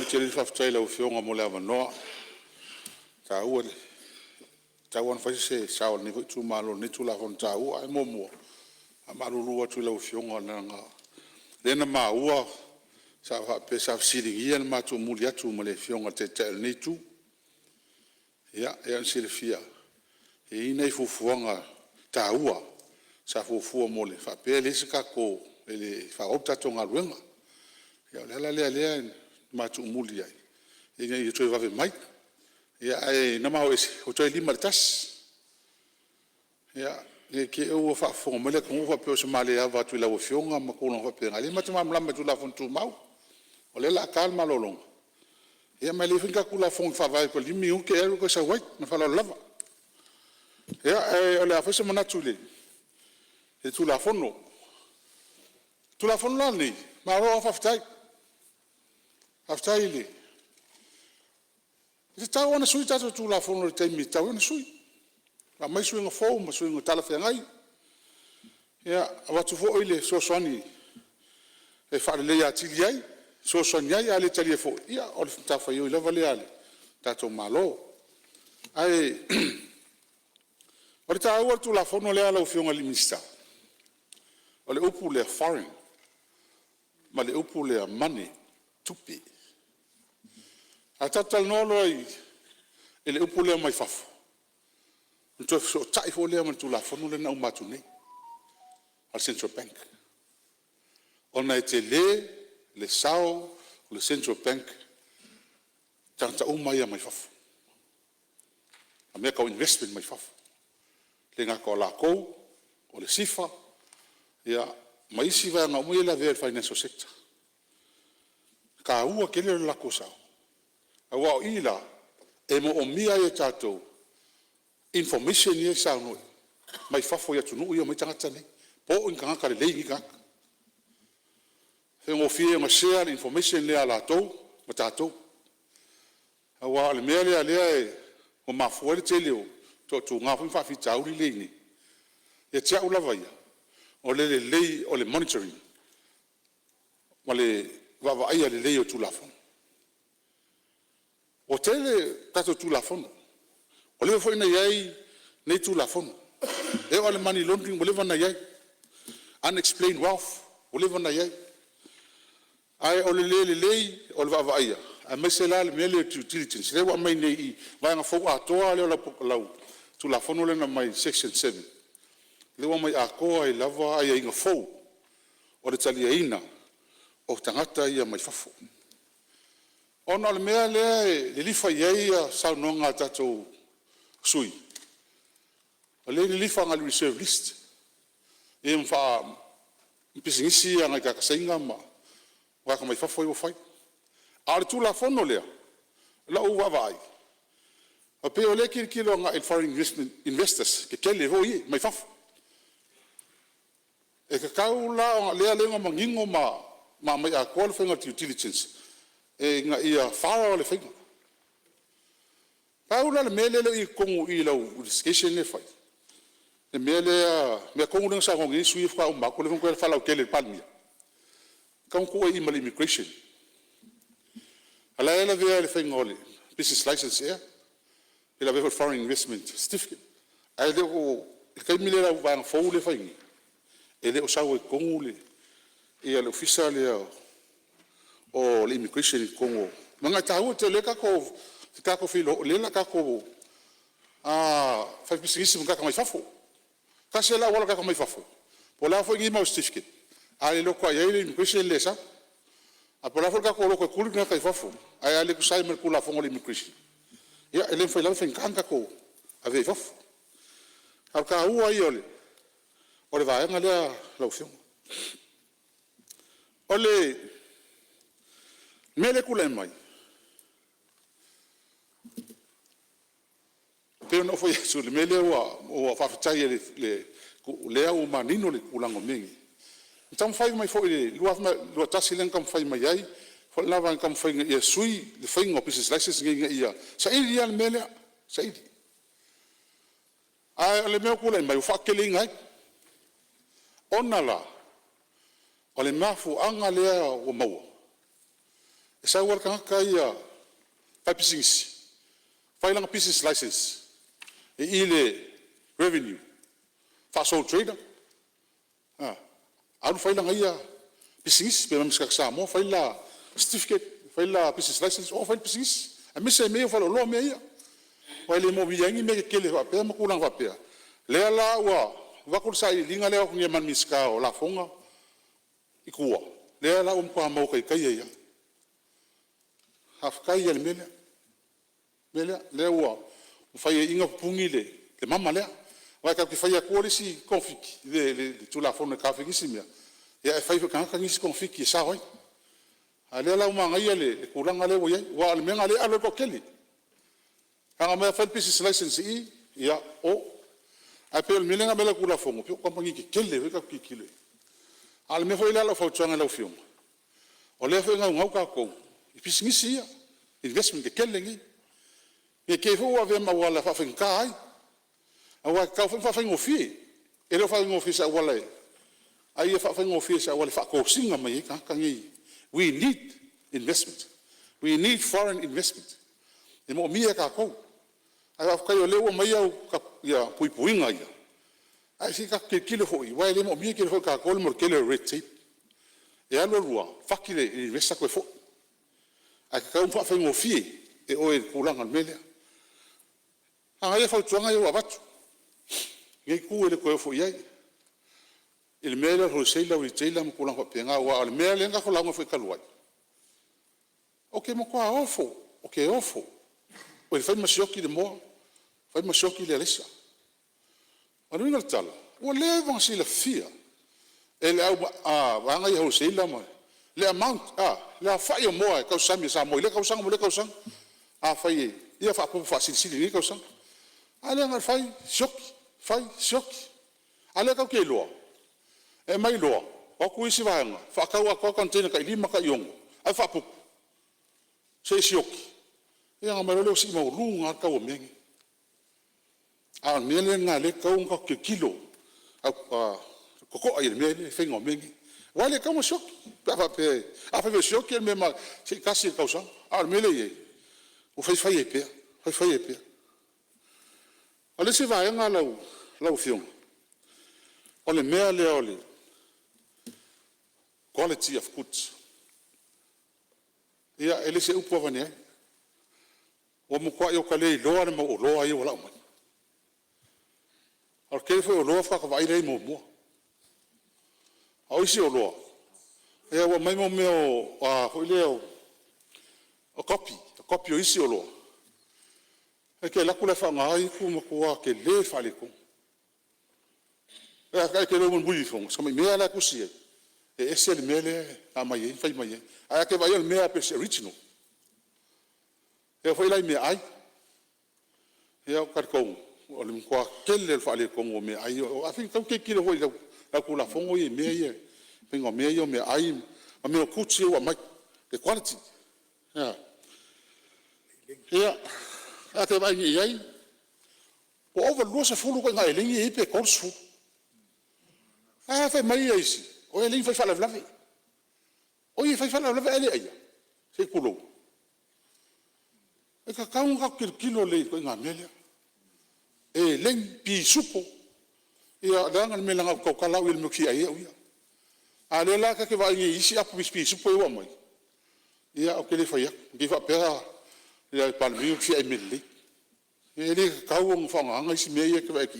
tele faafetai lau fioga mo le avanoa taua le tauana faise sao ni foi tumalo ni tulafon taua ai momua a malulu atu lau fioga nanga lena maua sa pe sa siligia le matu muli atu mo le fioga te ni tu ya silfia e nei fufuanga taua sa fufua mo le fa pe le ska ko ele fa opta tonga luenga ya le matu muli ai e nei tu va mai ya ai na mau ese o toi lima tas ya e ke o fa fo mo le ko fa pe so male ava tu la o fionga ma ko no fa pe ngali ma tu mam lam tu la fon tu mau o le la calma lo long ya ma le finka ku la fon fa vai ko limi o ke e ko sa wai na fa la lava ya o le fa so mana tu le e tu la fon no tu la fon la ni ma ro fa aftai le se tau ona sui tatu tu la fono te mi tau ona sui ma mai sui nga fo ma sui nga tala fe ngai ya watu fo ile so soni e fa le ya tili ai so soni ai ale tali fo ya o ta fa yo le vale ale tatu malo ai o ta o tu la fono le ala o fionga limista o le upu le foreign ma le upu le money tupi a tatal nolo ai ele upule mai fafo nto so tai fo le man tu la fo no le na umatu nei al central bank ona te le sao le central bank tanta umai mai fafo a me ka investment mai fafo le nga ko la ko o le sifa ya mai si va nga mo la ver financial sector ka ua kele la ko sao awa ila e mo o mia e tato information ye sa no mai fafo ya tunu yo mai tanga tane po in kanga kale lei ka he mo fie ma share information le ala to matato awa le mele ale o ma fuele teleo to tu nga fa fi tauri le ni ye tia ula vai o le lei o le monitoring wale va ai le lei o tu la fon o tele tato tu la fono o le foi na yai nei tu la fono e o le money laundering o le vana yai unexplained wealth o le vana yai ai o le o le va ia a mesela le mele due diligence le wa mai nei vai nga fo a toa le la lau tu la fono le na mai section 7 le wa mai a ko ai lava ai nga fo o le tali ina o tangata ia mai fafo ona le mea le lifa ia sa no nga tato sui le lifa nga reserve list e mfa pisingisi nga ka senga ma wa ka mai fa foi o fai ar tu la fono le la o va vai a pe o le kilo nga foreign investors ke kele voi mai fa e ka kaula le nga mangingo ma mai a qualifying due diligence e nga ia fara le finga paula le mele le i kongu i lo discussion le fai le mele me kongu le sa kongi sui fa ma ko le ko fa la ke le palmia kan ko i mal immigration ala ela via le finga ole business license e ela ve foreign investment certificate ai de ko ke mele la va fo le fai ele o sa o kongu le e le official o l'immigration Congo manga tau te le ka ko filo le la ka ko fa bisisi mga ka mai fafo ka se la wala ka mai fafo po la fo ngi mo certificate ale lo ko ye l'immigration le sa a po la fo ka ko lo ko kuli ka fafo ai ale ku sai mer ku la fo l'immigration ya ele foi la fe kanga ko ave fafo al ka u ai ole va nga la option ole mele kula mai pe no foi su le mele o fa fatai le o manino le kulango mingi tam fai mai foi lu tasi len kam fai mai ai fo lava kam fai ia sui le fai ngo business license ngi ia sa ia le mele sa ia ai le me kula mai fa kelinga onala o le mafu anga le o mau sa war ka ia pa business failang business license ile revenue fa sole trader alu failang ia business pe mamska sa mo faila certificate faila business license o fail business a misa me fa lo me ia wale mo biyangi me kele fa pe makulang fa pe le ala wa ko sai linga le ko ngeman miska o la fonga ikua le ala ko mo kai ia hafkai le mele le wa fai inga pungile le mama le wa ka ki fai ko si config le tu la fonga ka fi simia ya fai ka ni si config sa hoi ale la uma ngai le kuranga le wa le menga le alo ko keli ka ma fa business license ya o apel milenga bela kula fonga pio kompangi ki kele ka ki kile al me foi la fa tsanga la fium o le fa ngau ka ko business ia investment ke kellengi ke fo ave ma wala fa fin kai awa ka fa fa ngofi e lo fa ngofi sa wala ai fa ngofi sa wala fa ko singa mai ka ngi we need investment we need foreign investment e mo mia ka ko ai fa yo lewo mai ka ya pui puinga ia ai si ka ke kilo foi wa le mo mia ke fo ka ko mo ke le red tape e alo rua fa ki le investa ko fo a ka un fa ngofi e o e kulanga mele ai fa tuanga yo abatu ngai ku ele ko fo ia il mele ho seila wi teila mo kulanga penga wa al mele nga ko langa fo kalwai okay mo ko ofo okay ofo o fa masioki de mo fa masioki le lesa anu nga tala o le van si la fia ele wa nga ho seila mo le amount le fa yo mo ka sami sa mo le ka usang fa ia fa po fa sili ka usang ale nga fa shock ale ka ke lo e mai lo o ku isi vanga fa ka wa ko container ka lima ka yong ai fa po se shock ia nga mai lo si mo lunga ka o mengi mele nga le ka un ka kilo ko ai mele fe ngo mengi wale kama shock pa pe fa shock el mema se kasi causa mele ye o fa ye pe ale se vai nga lau fiong ole mea le ole quality of goods ia ele se upo vane o mo kwa yo kale lo ana mo lo ai wala mo al ke fo lo fa ka vai le mo au si o lo e wa mai mo meo ho le o copy o isi o lo e ke la kula fa ngai ku mo ko ke le fa le ku e ka ke lo mo bui fo so me la ku si e ese le mele a mai fa mai a ke vai el me a pe original e foi la me ai e o kar ko o le ko ke le fa le ko me ai a fin ka ke kilo foi la ku la fongo e me ye pingo me yo me ai a me ku tsi wa mai the quality a te vai ai o over lo se fulu ko ngai lingi e pe korsu fa mai ai si o e lingi fa la vlave o e fa la vlave ele ai se kulo e ka un ka kilo le ko ngai mele e len pi supo ia dangan me langa ko kala wil mo ki ai ia ale la ka ke vai isi apu pi supo e wa mai ia o ke le fa ia di fa pera ia palmi ki ai mele ele ka un fa nga isi me ia ke vai ki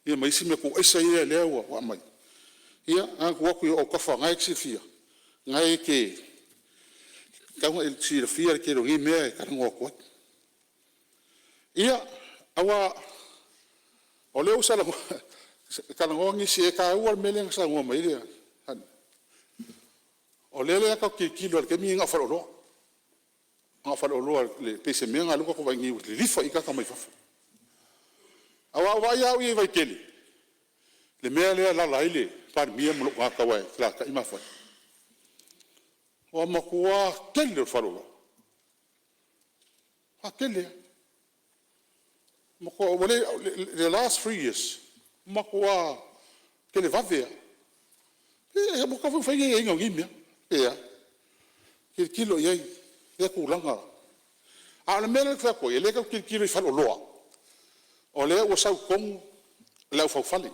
ia mai si me ko esa ia le wa mai ia a ko ku o ka fa nga isi fia ngai ke ka un si fia ke ro ngi me ka ngo ko ia awa o le usala ka ngo ngi si ka u al mele sa ngo mai ia o le ka kilo ke mi nga fa lo le pese me nga lu ko va ngi li fa ika ka mai fa awa wa ya wi vai kele le me le la la ile par mi mo ka wa la ka ima fa o mo ko kele fa lo kele mo ko the last 3 years mo ko kele va ver e mo ka fa ngi ngi mi ia kilo iai, ia kulanga. A le mele kwa ko, ele ka kilo I falo loa. O le o sau kong, lau fau fale.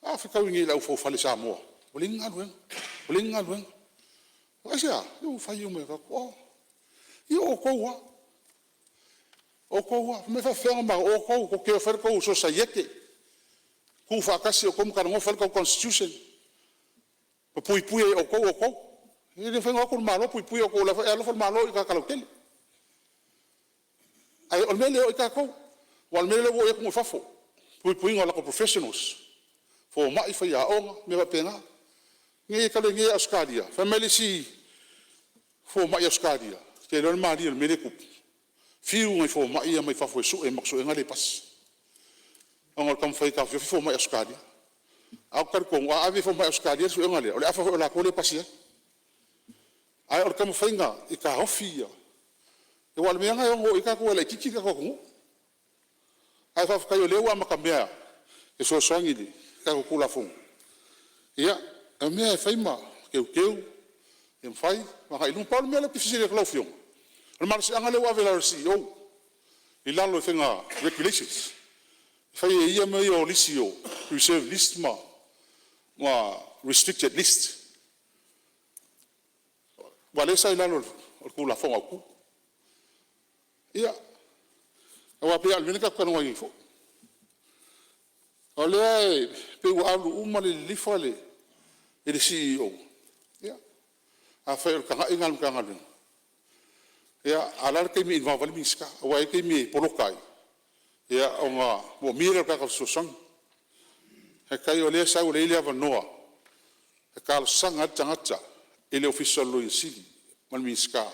A whikau ingi lau fau fale sa moa. Olinga luenga. Asia, eu fai o me ka ko. I o koua. O koua, me fa fenga ma o kou, ko ke fer ko so sa yeke. Ku fa kasi o kom kana ngofal ko constitution. Po pui o kou. Ni fenga ko malo pui o kou la fa lo fa malo I ka kala tel. Ai o mele o ka kou. Wal mele o e ko fafo. Pui ngola ko professionals. Fo mai fa ya o me va pena. Ngi ka le ngi Australia. Family si fo mai Australia. Ke lo mali o mele ku. Fiu ngai fo mai ia mai fa fo su e makso e ngale pas. Angol kam fai ka fo mai Australia. Au kar ko wa ave fo mai Australia su e ngale. O le afa la ko le pas ia. Ai or kam fai nga I ka hofia. E wal me nga ngo I ka ko le kiki ka ko. Ai fa ka yo le wa makamea. E so songi ni ka ko kula fo. Ia, a me fai ma keu. E fai ma ka ilung pa me le pisi le klofio. O mar se anga le wa vela CEO. I lalo fenga regulations. Fai e ia me o lisio, reserve list ma restricted list. Wale sai lalo o kula fonga ku. Ia. Awa pe almene ka kana ngi fo. Ole pe wa alu umale lifale e le CEO. Ia. A fai ka ingal ka ngal. Ia alar ke mi involve miska, wa ke mi polokai. Ia o nga mo mira ka so sang. He kai ole sa ole ile ava noa. He ka sanga tanga ele official lo yisi man miska.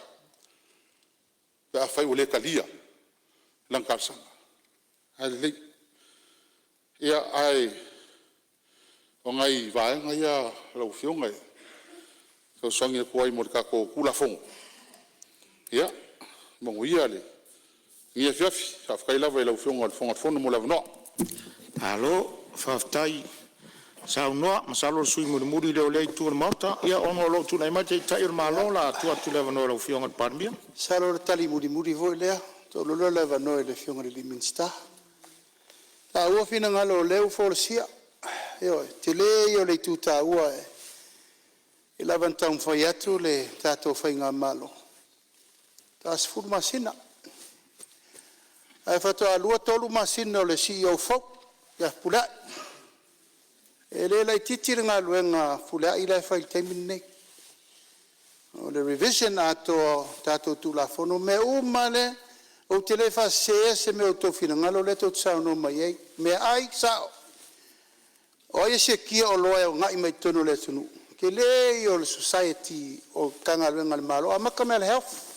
Ka fai ole kalia. Lang ka sanga. Ale ia ai o ngai vai ngai ya lo fio ngai. So sangi ko ai mo ka ko kula fong. Ia mo ia le. Ia fiafi, kai lava I lau whionga fonga mo lava no. Alo, whaftai. Sau noa, masalo sui muri leo lei tua mauta. Ia ono lo tu nei mai te tai malo la tua tu leva no lau whionga parmia. Salo tali muri voi lea. To lo leva no le whionga le minsta. Ta ua fina ngalo leu folsia. Io, te le io le tu ta ua e. I lava ntang fai atu le tato fai ngā malo. Ta sfur masina. Ai fato alua tolu masina le CEO fo ya pula ele lai titiri nga luenga pula ila fai temine o le revision ato tato tu la fono me umale o telefa se me auto fina ngalo le to tsau no mai me ai sa o ye se ki o loe nga I mai tono le tunu ke le o society o kanga luenga malo amaka me health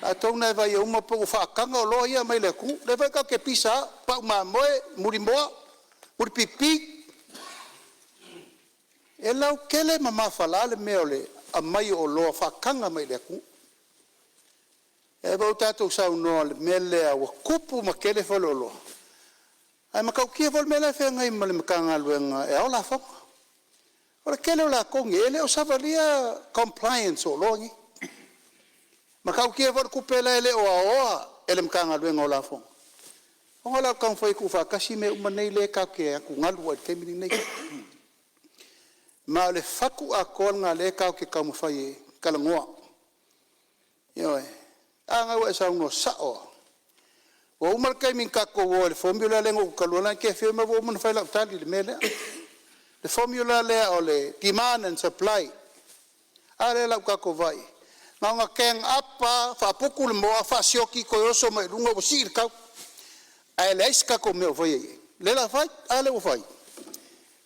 a tona vai uma po fa kanga lo ia mai le ku le vai ka ke pisa pa ma moe muri moa muri pipi e lau kele mama fala le meole a mai o lo fa kanga mai le ku e va tato sa no le mele a kupu ma kele fo lo ai ma ka ki vol mele fe ngai ma le kanga luenga e ola fa ora kele la kongele o savalia compliance o longi ma kau kia vor kupela ele o ele mkanga luenga o la fo. O la kan foi ku fa kasi me umanei le ka ke ku ngalu ke mi nei. Ma le faku a kol nga le ka ke kam fai kala ngoa. Yo e. Anga wa sa no sa o. O umar kai min ka ko o le formula le ngo kalona ke fe ma vo mun fai la tali le mele. Le formula le o le demand and supply. Ale la ka ko vai. Nga keng apa fa pukul mo fa sioki ko yoso mai lunga o sir ka ai leis ka ko me foi le la fai ale o fai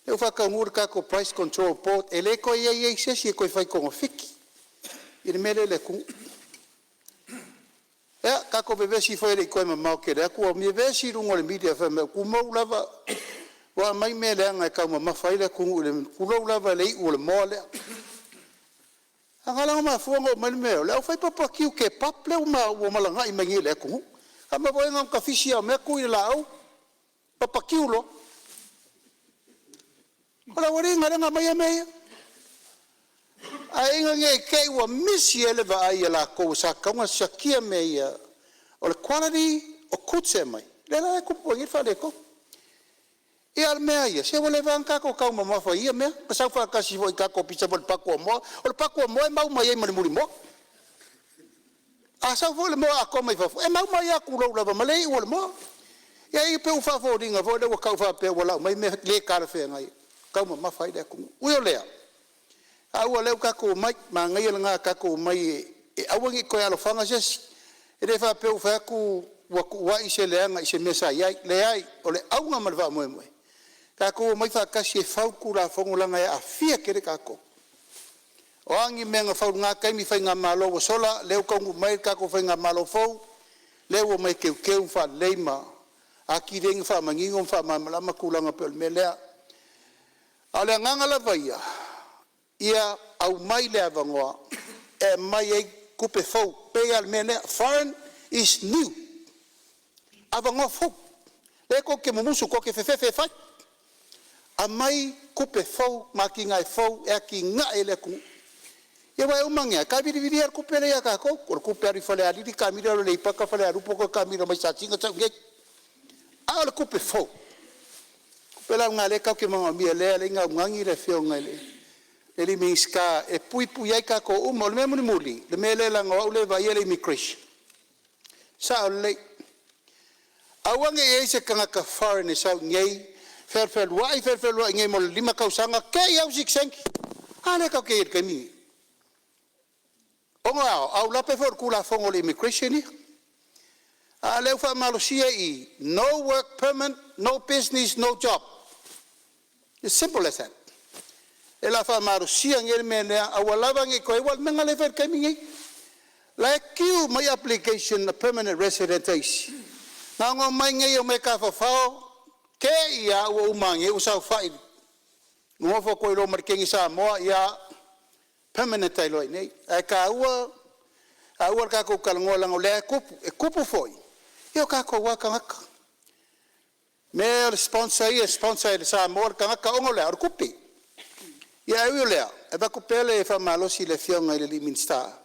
eu fa ka ngur ka ko price control board ele ko ye se si ko fai ko fiki il mele le ku e ka ko bebe si foi le ko ma ma ke le ku mi be si lunga le media fa me ku mo lava wa mai mele nga ka ma fai le ku lo lava le o le mo le Angala ma fuanga o malmeo, le fai papa kiu ke paple uma o malanga I mangi le ku. Kama boe ngam ka fisia me ku I lao. Papa kiu lo. Ola wari ngale nga mai mai. Ai nge ke wa misi ele va ai la ko sa ka nga sakia me ia o le quality o kutse mai le la ku po ngi fa de ko e al me ia se vole van ka ko ka ma fa ia me ka sa fa ka si vo ka ko pizza vol pa ko mo o le pa ko mo e mau mai mai muri mo a sa vole mo a ko mai fa e mau mai a ku lo la ma le o le mo ia i pe u fa vo dinga vo le ka fa pe wala mai me le ka fe ngai ka ma fa de ku u yo le aua leu kako mai ma ngai nga kako mai e awangi ko alo fanga jes e de fa pe fa ku wa i se le nga i se mesa ia le ai o le aunga malva mo mo kako mai fa kasi fa ku la fongo la nga a fia ke de kako o angi menga fa nga kai mi fa nga malo o sola leu ko mai kako fa nga malo fo leu mai ke fa leima aki ding fa mangingo fa ma kulanga pe melea ale nga la vaia ia au mai le avangoa e mai e kupe fau pe al mene foreign is new avangoa fau le ko ke mumusu ko ke fefe fai a mai kupe fau maki ngai fau e ki nga ele ku e vai o mangia ka vidi ar kupe le ka ko kupe ari fale ali di kamira le paka fale aru poko kamira mai sa tinga sa nge al kupe fau kupe la ngale ka ke manga mi le nga ngangi le fio ngale ele miska e pui ai ka ko mo le muli le mele la ngo le va ele immigration sa le awange e se kanga ka foreign sa ngei fer wa ngei mo lima ka usanga ke au siksenki ale ka ke mi onga au la pe for kula fongo le immigration ni ale fa malosia I no work permit no business no job it's simple as that e la fa marusia ngel mene awalava ngi ko wal menga le ver kamingi like you my application a permanent residency na ngo mai ngi o me ka fa ke ia o mangi usa fai ngo fo ko lo markengi sa mo ia permanent tailo nei e ka ua ka ko kalngola ngole kupu foi io ka ko wa ka me sponsor sa mo ka ngole ar kupi ia eu lea e ba ko pele fa malo si le fionga le liminsta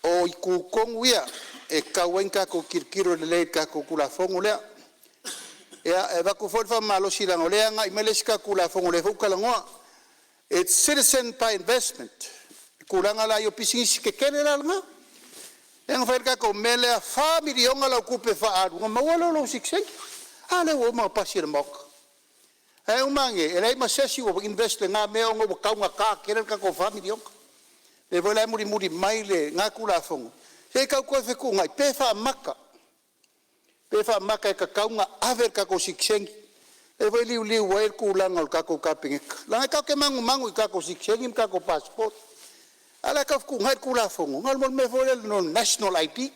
o ku konguia e ka wenka ko kirkiro le ka ko kula fongo lea ia e ba ko fa malo si la ngolea nga imeleska kula fongo le fukala ngoa it's citizen by investment kula ngala yo pisingisi ke kenela nga yang fa ka ko mele family onga la kupe fa adu ma wala lo siksen ale wo ma pasir mok e umange ele ma sesi o invest nga me ngo ka nga ka kere ka ko family onga le vola muri mai le nga kula fongo se ka ko fe ku ngai pe fa maka ka nga aver ka ko siksen e voi liu wa ku la ngol ka ko ka pingek la ka ke mangu ka ko siksen ka ko passport ala ka ku ngai kula fongo ngol mo me vola no national ID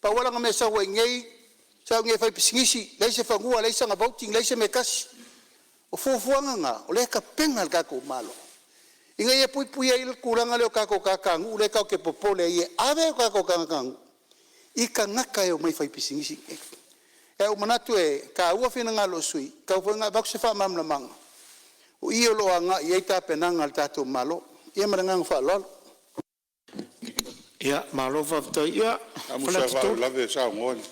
pa wala nga me sa wa ngei sa nge fa pisingisi le se fa ngua le sa nga voting le se me kas o fufuanga nga o le ka pengal ka ko malo inga ye pui ai kuranga le ka ko kangu le ka ke popole ye ave ka ko kangu ika ngaka yo mai fai pisingisi e o manatu e ka ua fina nga lo sui ka fo nga bakse fa mam na manga o io lo anga ye ta penanga al tato malo ye maranga fa lo ya malo fa to ya amusa fa lave sa ngoni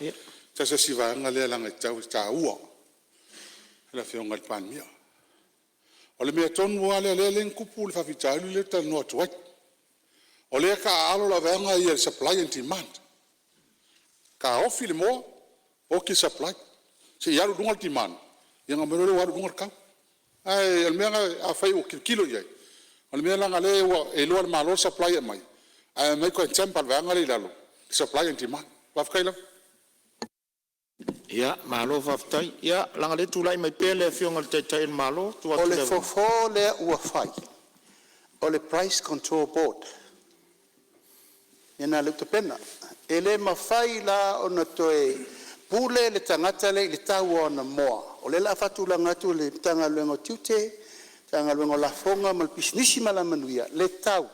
ta se si va nga le la nga ta ua la fionga pan mia o le mea tonu ale le kupu le fafitalu le tal no tuai o le ka alo la venga ia supply and demand ka ofi le mo o ki supply se ia dunga demand ia ngamo le wa dunga ka ai el mea a fai o kilo ia o le mea la le e lo ma lo supply mai ai mai ko tempa venga le lalo supply and demand wa fkaila ya malo faftai ya langa le tulai mai pele fionga te tai malo tu o le fofo le ua fai o le price control board ena le topena ele mafai la ona toe pule le tangata le tau ona moa o le la fatu la ngatu le tanga lengo tute tanga lengo la fonga mal business mala manuia le tau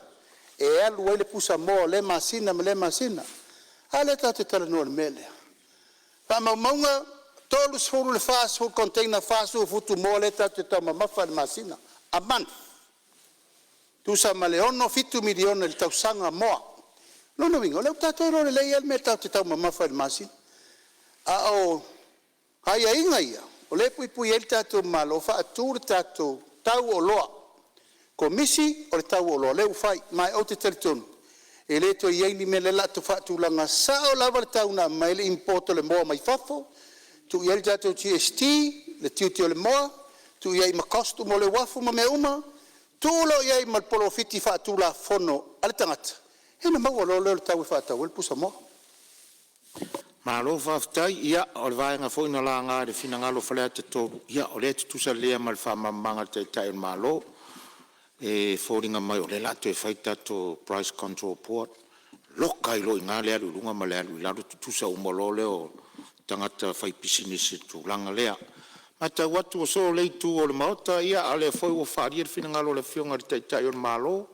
e alu le pusa mo le masina ale tatu tala no mele pa maunga tolu sfuru le fast food container fast food futu mo le tatu tama mafa le masina a month tusa ma le ono fitu miliona le tausanga moa. Lono wingo, leo tato ero le leia me tau te tau mamafa le masin. A o, haia inga ia, o le pui pui el tato malo, fa atur tato tau o loa. Komisi o le tau o loa, leu fai, mai o te teritonu. E le to iei ni me le la to fa tu langa sao lava le tau na mai le importo le moa mai fafo. Tu iei tato GST, le tiu le moa, tu iei ma kostu mo le wafu ma me uma, tulo iei ma polo fiti fa tu la fono ale tangata. E na mau alo le tau fa tau, el pusa moa. Malo whaftai, ia, o le vaenga fwina la ngā re fina ngalo Faleata tōru. Ia, o le tusa lea mal whamamanga te tai o malo. E fōringa mai o le lato e whaita to price control port. Loka i loi ngā lea runga ma lea lui laro tusa umolole o tangata whai pisinisi tu langa lea. Mata watu o so leitu o le maota ia ale foi o wharia fina ngalo le fionga te tai o malo.